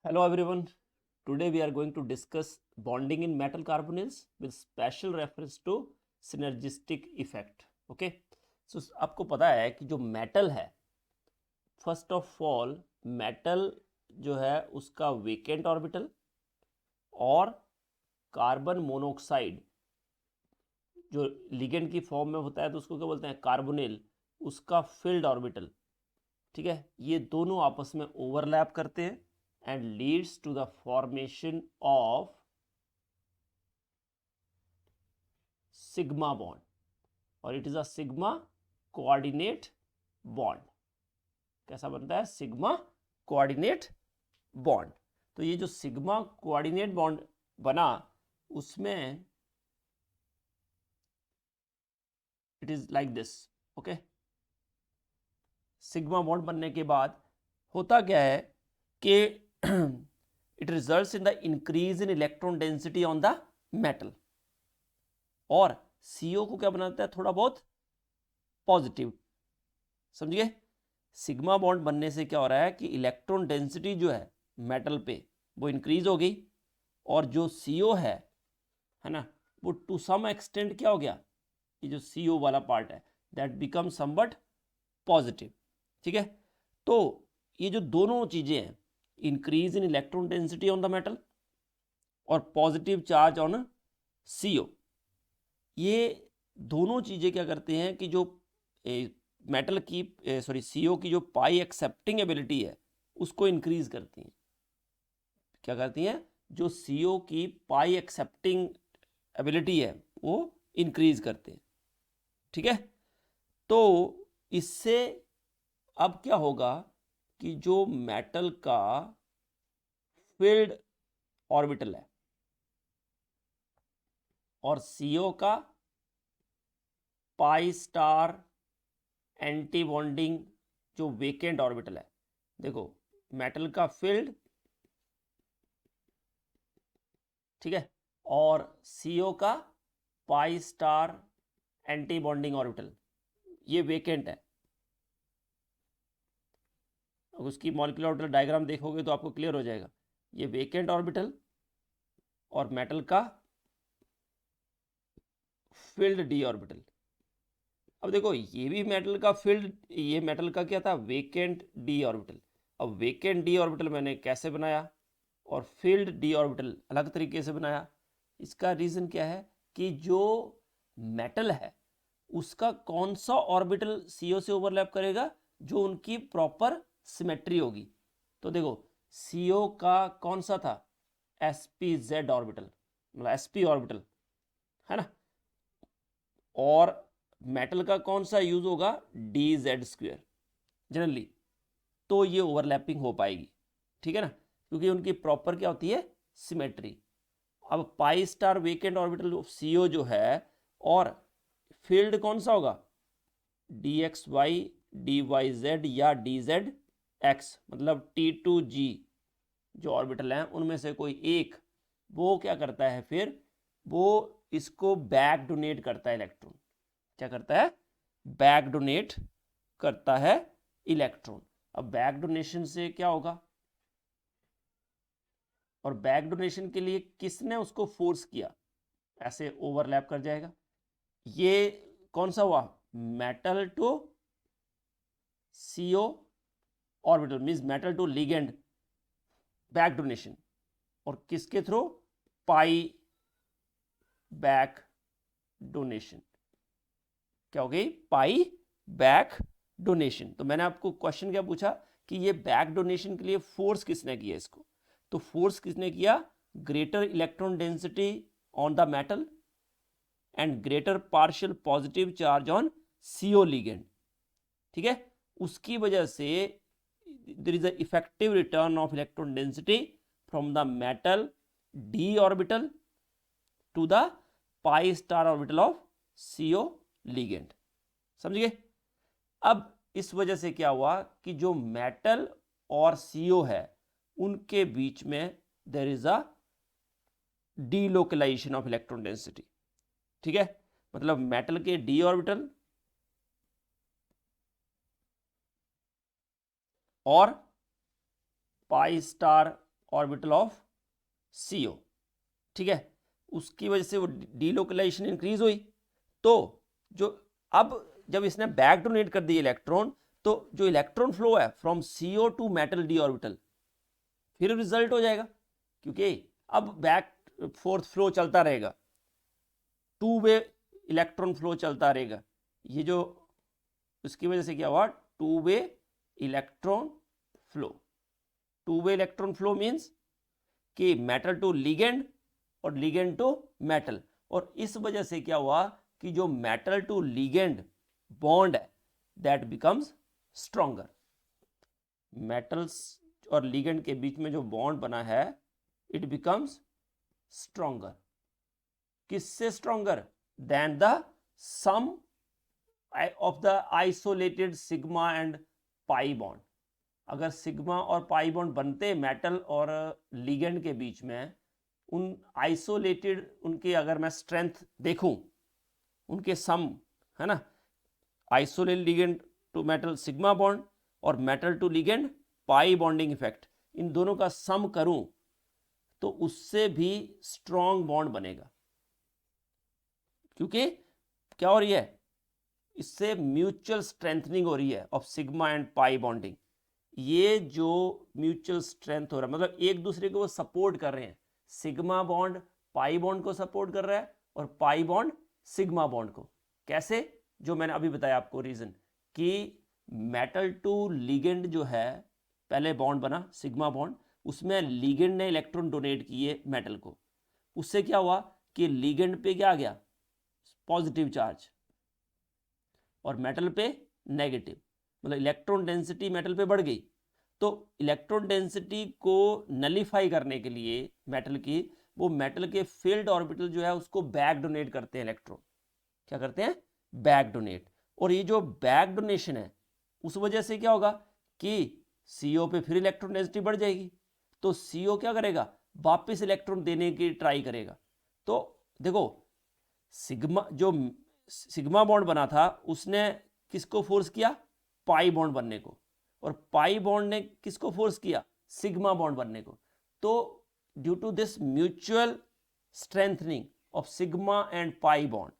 Hello everyone. Today we are going to discuss bonding in metal carbonyls with special reference to synergistic effect. Okay. So आपको पता है कि जो metal है, first of all metal जो है उसका वेकेंट ऑर्बिटल और कार्बन मोनोऑक्साइड जो लिगेंड की फॉर्म में होता है तो उसको क्या बोलते हैं, कार्बोनिल, उसका फिल्ड ऑर्बिटल। ठीक है, ये दोनों आपस में ओवरलैप करते हैं and leads to the formation of sigma bond और it is a sigma coordinate bond। कैसा बनता है? Sigma coordinate bond. तो ये जो सिग्मा कोऑर्डिनेट बॉन्ड बना उसमें it is like this. Okay, sigma bond बनने के बाद होता क्या है कि it results in the increase in electron density on the metal और CO को क्या बनाता है, थोड़ा बहुत पॉजिटिव। समझिए, सिग्मा बॉन्ड बनने से क्या हो रहा है कि इलेक्ट्रॉन डेंसिटी जो है मेटल पे वो इंक्रीज हो गई और जो CO है ना, वो टू सम एक्सटेंट क्या हो गया, ये जो CO वाला पार्ट है दैट बिकम समवट पॉजिटिव। ठीक है, तो ये जो दोनों चीजें हैं, increase in electron density on the metal और पॉजिटिव चार्ज ऑन CO, ये दोनों चीजें क्या करते हैं कि जो मेटल की CO की जो पाई एक्सेप्टिंग एबिलिटी है उसको इंक्रीज करती हैं। क्या करती हैं? जो CO की पाई एक्सेप्टिंग एबिलिटी है वो इंक्रीज करते हैं। ठीक है, तो इससे अब क्या होगा कि जो मेटल का फील्ड ऑर्बिटल है और CO का पाई स्टार एंटी बॉन्डिंग जो वेकेंट ऑर्बिटल है, देखो मेटल का फील्ड, ठीक है, और CO का pi star anti bonding orbital, ये वेकेंट है। उसकी मॉलिक्यूलर ऑर्बिटल डायग्राम देखोगे तो आपको क्लियर हो जाएगा। ये वेकेंट ऑर्बिटल और मेटल का फील्ड डी ऑर्बिटल। अब देखो ये भी मेटल का फील्ड, ये मेटल का क्या था, वेकेंट डी ऑर्बिटल। अब वेकेंट डी ऑर्बिटल मैंने कैसे बनाया और फील्ड डी ऑर्बिटल अलग तरीके से बनाया। इसका रीजन क्या है कि जो मेटल है उसका कौन सा ऑर्बिटल CO से ओवरलैप करेगा, जो उनकी प्रॉपर सिमेट्री होगी। तो देखो CO का कौन सा था, sp-z ऑर्बिटल, मतलब sp ऑर्बिटल है ना, और मेटल का कौन सा यूज होगा, dz² जनरली, तो ये ओवरलैपिंग हो पाएगी। ठीक है ना, क्योंकि उनकी प्रॉपर क्या होती है, सिमेट्री। अब pi star vacant orbital of CO जो है और फील्ड कौन सा होगा, dxy dyz या dzx, मतलब T2g जो ऑर्बिटल है उनमें से कोई एक, वो क्या करता है, फिर वो इसको बैक डोनेट करता है इलेक्ट्रॉन। क्या करता है, बैक डोनेट करता है इलेक्ट्रॉन। अब बैक डोनेशन से क्या होगा, और बैक डोनेशन के लिए किसने उसको फोर्स किया, ऐसे ओवरलैप कर जाएगा। ये कौन सा हुआ, metal to CO orbital, means metal to ligand back donation, और किसके थ्रू, पाई बैक डोनेशन। क्या हो गई, पाई बैक डोनेशन। तो मैंने आपको क्वेश्चन क्या पूछा कि ये बैक डोनेशन के लिए फोर्स किसने किया इसको, तो फोर्स किसने किया, greater electron density on the metal and greater partial positive charge on CO ligand. ठीक है, उसकी वजह से there is a effective return of electron density from the metal d orbital to the pi star orbital of CO ligand. समझ गए। अब इस वजह से क्या हुआ कि जो मेटल और CO है उनके बीच में there is a delocalisation of electron density. ठीक है, मतलब मेटल के d ऑर्बिटल और pi star orbital of CO, ठीक है। उसकी वजह से वो डीलोकलाइजेशन इंक्रीज हुई। तो जो अब जब इसने बैक डोनेट कर दिए इलेक्ट्रॉन, तो जो इलेक्ट्रॉन फ्लो है from CO to metal d orbital फिर रिजल्ट हो जाएगा, क्योंकि अब बैक फोर्थ फ्लो चलता रहेगा, टू वे इलेक्ट्रॉन फ्लो चलता रहेगा। ये जो उसकी वजह से क्या हुआ, two way electron flow. Two way electron flow means कि मेटल टू लिगेंड और लिगेंड टू मेटल, और इस वजह से क्या हुआ कि जो मेटल टू लिगेंड बॉन्ड है दैट बिकम्स स्ट्रॉन्गर। मेटल्स और लिगेंड के बीच में जो बॉन्ड बना है इट बिकम्स स्ट्रॉन्गर। किससे stronger? Than the sum of the isolated sigma and pi bond. अगर सिग्मा और पाई बॉन्ड बनते मेटल और लिगेंड के बीच में, उन आइसोलेटेड उनके अगर मैं स्ट्रेंथ देखूं, उनके सम है ना, isolated ligand to metal sigma bond और metal to ligand pi bonding effect, इन दोनों का सम करूं तो उससे भी स्ट्रॉन्ग बॉन्ड बनेगा। क्योंकि क्या हो रही है, इससे म्यूचुअल स्ट्रेंथनिंग हो रही है of sigma and pi bonding. ये जो म्यूचुअल स्ट्रेंथ हो रहा है मतलब एक दूसरे को वो सपोर्ट कर रहे हैं। सिग्मा बॉन्ड पाई बॉन्ड को सपोर्ट कर रहा है और पाई बॉन्ड सिग्मा बॉन्ड को। कैसे? जो मैंने अभी बताया आपको रीजन, कि मेटल टू लिगेंड जो है, पहले बॉन्ड बना सिग्मा बॉन्ड, उसमें लिगेंड ने इलेक्ट्रॉन डोनेट किए मेटल को, उससे क्या हुआ कि लिगेंड पे क्या आ गया, पॉजिटिव चार्ज, और मेटल पे नेगेटिव, मतलब इलेक्ट्रॉन डेंसिटी मेटल पे बढ़ गई। तो इलेक्ट्रॉन डेंसिटी को नलीफाई करने के लिए मेटल की, वो मेटल के फील्ड ऑर्बिटल जो है उसको बैक डोनेट करते हैं इलेक्ट्रॉन। क्या करते हैं? Back donate. और ये जो बैक डोनेशन है उस वजह से क्या होगा कि CO पे फिर इलेक्ट्रॉन डेंसिटी बढ़ जाएगी, तो CO क्या करेगा, वापस इलेक्ट्रॉन देने की ट्राई करेगा। तो देखो सिग्मा, जो सिग्मा बॉन्ड बना था उसने किसको फोर्स किया, पाई बॉन्ड बनने को, और पाई बॉन्ड ने किसको फोर्स किया, सिग्मा बॉन्ड बनने को। तो due to this mutual strengthening of sigma and pi bond,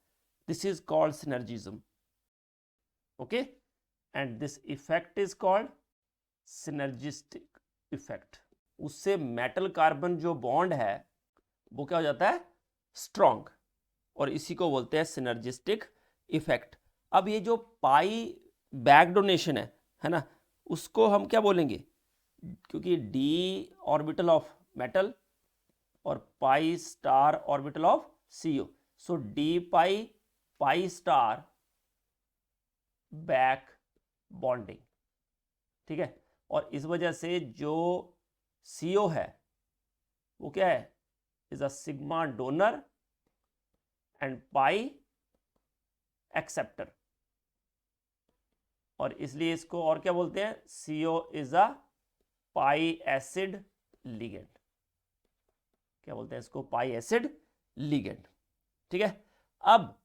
this is called synergism, okay, and this effect is called synergistic effect। उससे मेटल कार्बन जो बॉन्ड है वो क्या हो जाता है, स्ट्रॉन्ग, और इसी को बोलते हैं सिनर्जिस्टिक इफेक्ट। अब ये जो पाई बैक डोनेशन है ना, उसको हम क्या बोलेंगे, क्योंकि d ऑर्बिटल ऑफ मेटल और pi star orbital of CO, so d pi star back bonding, ठीक है। और इस वजह से जो CO है वो क्या है, is a sigma donor and pi acceptor, और इसलिए इसको और क्या बोलते हैं, CO is a pi acid ligand. क्या बोलते हैं इसको, पाई एसिड लिगेंड, ठीक है। अब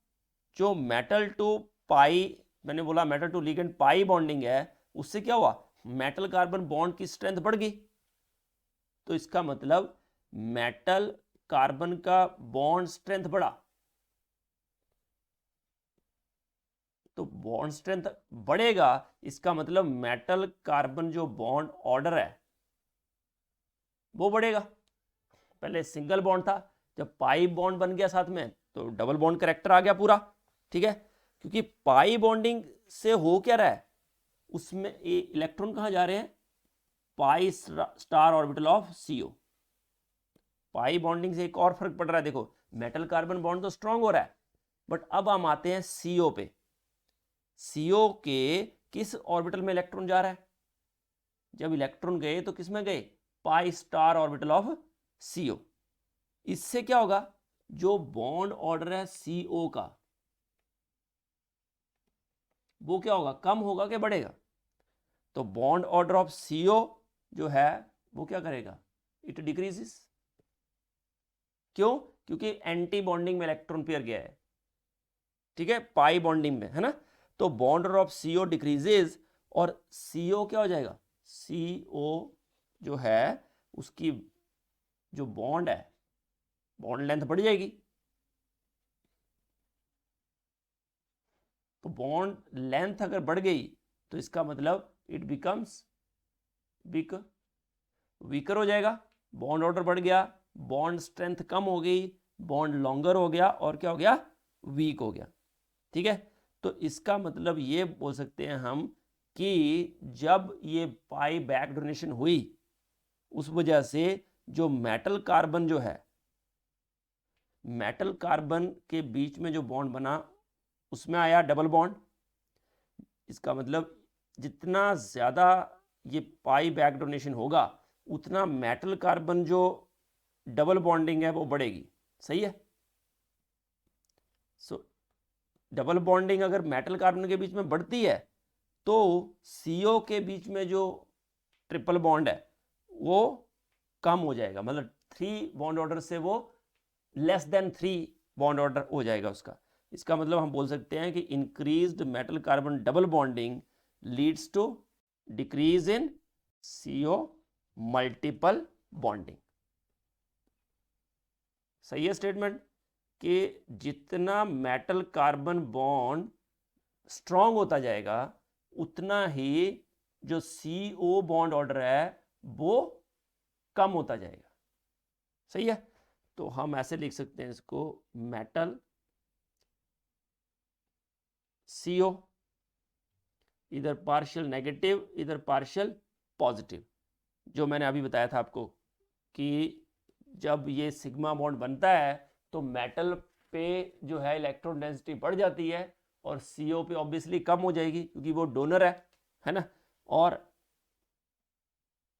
जो मेटल टू पाई, मैंने बोला metal to ligand pi bonding है, उससे क्या हुआ, मेटल कार्बन बॉन्ड की स्ट्रेंथ बढ़ गई। तो इसका मतलब मेटल कार्बन का बॉन्ड स्ट्रेंथ बढ़ा, तो बॉन्ड स्ट्रेंथ बढ़ेगा, इसका मतलब मेटल कार्बन जो बॉन्ड ऑर्डर है वो बढ़ेगा। पहले सिंगल बॉन्ड था, जब पाई बॉन्ड बन गया साथ में तो डबल बॉन्ड करेक्टर आ गया पूरा, ठीक है। क्योंकि पाई बॉन्डिंग से हो क्या रहा है, उसमें इलेक्ट्रॉन कहां जा रहे हैं, पाई star orbital of CO। Pi bonding से एक और फर्क पड़ रहा है, देखो मेटल कार्बन बॉन्ड तो स्ट्रांग हो रहा है, बट अब हम आते हैं CO पे। CO के किस ऑर्बिटल में इलेक्ट्रॉन जा रहा है, जब इलेक्ट्रॉन गए तो किस में गए, पाई स्टार ऑर्बिटल ऑफ CO। इससे क्या होगा, जो बॉन्ड ऑर्डर है CO का वो क्या होगा, कम होगा कि बढ़ेगा। तो बॉन्ड ऑर्डर ऑफ CO जो है वो क्या करेगा, इट डिक्रीजेस। क्यों? क्योंकि एंटी बॉन्डिंग में इलेक्ट्रॉन पेयर गया है, ठीक है, पाई बॉन्डिंग में है ना। तो bond order of CO decreases और CO क्या हो जाएगा, CO जो है उसकी जो बॉन्ड है, बॉन्ड लेंथ बढ़ जाएगी। तो बॉन्ड लेंथ अगर बढ़ गई तो इसका मतलब इट बिकम्स वीकर हो जाएगा। बॉन्ड ऑर्डर बढ़ गया, बॉन्ड स्ट्रेंथ कम हो गई, बॉन्ड लॉन्गर हो गया और क्या हो गया, वीक हो गया। ठीक है, तो इसका मतलब ये बोल सकते हैं हम कि जब ये पाई बैक डोनेशन हुई उस वजह से जो मेटल कार्बन जो है, मेटल कार्बन के बीच में जो बॉन्ड बना उसमें आया डबल बॉन्ड। इसका मतलब जितना ज़्यादा ये पाई बैक डोनेशन होगा उतना मेटल कार्बन जो डबल बॉन्डिंग है वो बढ़ेगी। सही है। सो डबल बॉन्डिंग अगर मेटल कार्बन के बीच में बढ़ती है तो CO के बीच में जो ट्रिपल बॉन्ड है वो कम हो जाएगा, मतलब 3 बॉन्ड ऑर्डर से वो लेस देन 3 बॉन्ड ऑर्डर हो जाएगा उसका। इसका मतलब हम बोल सकते हैं कि increased metal carbon double bonding leads to decrease in CO multiple bonding. सही है स्टेटमेंट कि जितना मेटल कार्बन बॉन्ड स्ट्रांग होता जाएगा उतना ही जो CO बॉन्ड ऑर्डर है वो कम होता जाएगा। सही है, तो हम ऐसे लिख सकते हैं इसको, मेटल CO इधर पार्शियल नेगेटिव इधर पार्शियल पॉजिटिव। जो मैंने अभी बताया था आपको कि जब ये सिग्मा बॉन्ड बनता है तो मेटल पे जो है इलेक्ट्रॉन डेंसिटी बढ़ जाती है और CO पे ऑब्वियसली कम हो जाएगी क्योंकि वो डोनर है ना। और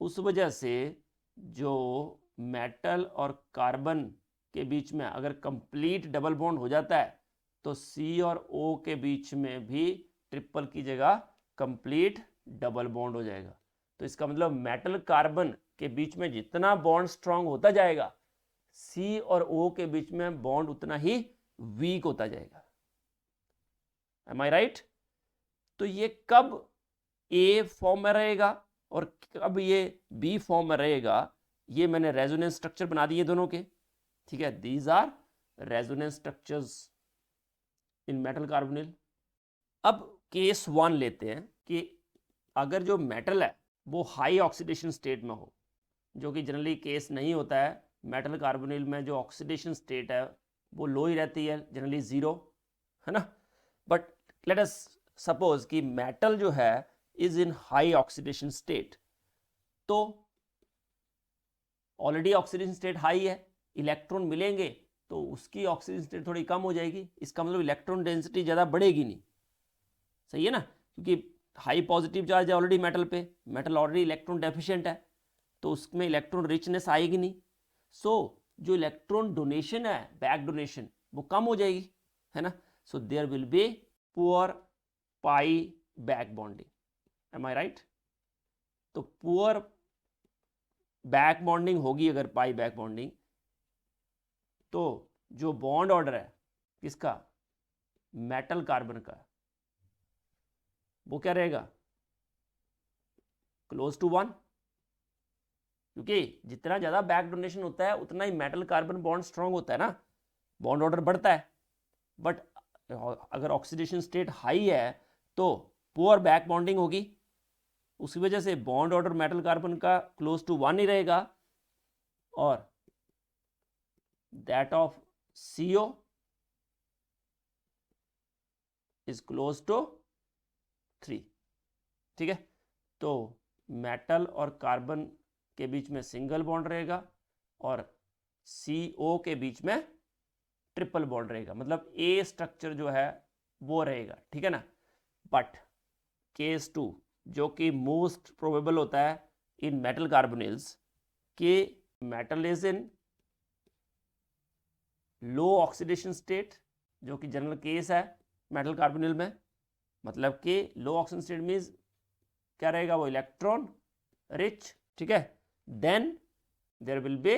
उस वजह से जो मेटल और कार्बन के बीच में अगर कंप्लीट डबल बॉन्ड हो जाता है तो C और O के बीच में भी ट्रिपल की जगह कंप्लीट डबल बॉन्ड हो जाएगा। तो इसका मतलब मेटल कार्बन के बीच में जितना बॉन्ड स्ट्रांग होता जाएगा C और O के बीच में बॉन्ड उतना ही वीक होता जाएगा। M I right? तो ये कब A फॉर्म में रहेगा और कब ये B फॉर्म में रहेगा, ये मैंने रेजोनेंस स्ट्रक्चर बना दिए दोनों के। ठीक है, these R resonance structures in metal carbonyl. अब केस 1 लेते हैं कि अगर जो मेटल है वो हाई ऑक्सीडेशन स्टेट में हो, जो कि जनरली केस नहीं होता है। मेटल कार्बोनिल में जो ऑक्सीडेशन स्टेट है वो लो ही रहती है, जनरली 0, है ना। बट लेट अस सपोज कि मेटल जो है is in high oxidation state, तो ऑलरेडी ऑक्सीडेशन स्टेट हाई है, इलेक्ट्रॉन मिलेंगे तो उसकी ऑक्सीजन स्टेट थोड़ी कम हो जाएगी। इसका मतलब इलेक्ट्रॉन डेंसिटी ज़्यादा बढ़ेगी नहीं। सही है ना, क्योंकि हाई पॉजिटिव चार्ज है ऑलरेडी मेटल पे, मेटल ऑलरेडी इलेक्ट्रॉन डेफिशिएंट है तो उसमें इलेक्ट्रॉन रिचनेस आएगी नहीं। सो जो इलेक्ट्रॉन डोनेशन है, बैक डोनेशन, वो कम हो जाएगी, है ना। So there will be poor pi back bonding. Am I right? तो पुअर बैक बॉन्डिंग होगी अगर पाई बैक बॉन्डिंग, तो जो बॉन्ड ऑर्डर है किसका, मेटल कार्बन का, वो क्या रहेगा, क्लोज टू 1, क्योंकि जितना ज़्यादा बैक डोनेशन होता है उतना ही मेटल कार्बन बॉन्ड स्ट्रांग होता है ना, बॉन्ड ऑर्डर बढ़ता है। बट अगर ऑक्सीडेशन स्टेट हाई है तो पुअर बैक बॉन्डिंग होगी, उसी वजह से बॉन्ड ऑर्डर मेटल कार्बन का क्लोज टू 1 ही रहेगा और that of CO is close to 3। ठीक है, तो मेटल और कार्बन के बीच में सिंगल बॉन्ड रहेगा और CO के बीच में ट्रिपल बॉन्ड रहेगा, मतलब A स्ट्रक्चर जो है वो रहेगा। ठीक है ना। बट केस 2 जो कि मोस्ट प्रोबेबल होता है इन मेटल कार्बोनिल्स, कि metal is in low oxidation state, जो कि जनरल केस है मेटल कार्बोनिल में। मतलब कि लो ऑक्सीडेशन स्टेट मीन्स क्या रहेगा, वो इलेक्ट्रॉन रिच। ठीक है, then there will be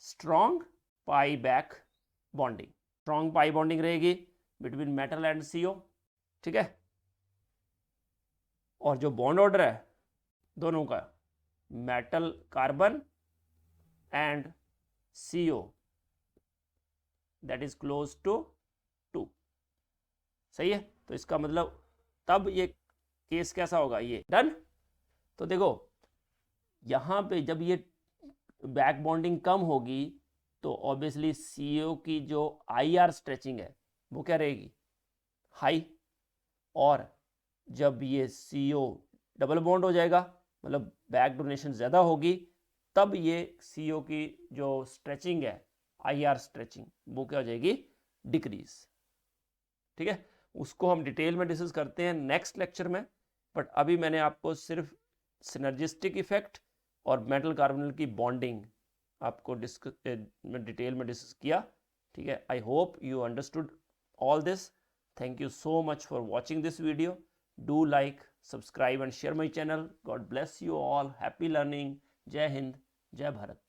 strong pi back bonding, strong pi bonding रहेगी बिटवीन मेटल एंड CO। ठीक है, और जो बॉन्ड ऑर्डर है दोनों का, metal carbon and CO that is close to 2। सही है, तो इसका मतलब तब ये केस कैसा होगा, ये डन। तो देखो यहाँ पे जब ये बैक बॉन्डिंग कम होगी तो ऑब्वियसली CO की जो IR स्ट्रेचिंग है वो क्या रहेगी, हाई। और जब ये CO डबल बॉन्ड हो जाएगा, मतलब बैक डोनेशन ज़्यादा होगी, तब ये CO की जो स्ट्रेचिंग है, IR स्ट्रेचिंग, वो क्या हो जाएगी, डिक्रीज। ठीक है, उसको हम डिटेल में डिस्कस करते हैं नेक्स्ट लेक्चर में। बट अभी मैंने आपको सिर्फ सिनर्जिस्टिक इफेक्ट और मेटल कार्बोनिल की बॉन्डिंग आपको डिटेल में डिस्कस किया। ठीक है, I hope you understood all this. Thank you so much for watching this video. Do like, subscribe and share my channel. God bless you all. Happy learning. जय हिंद, जय भारत।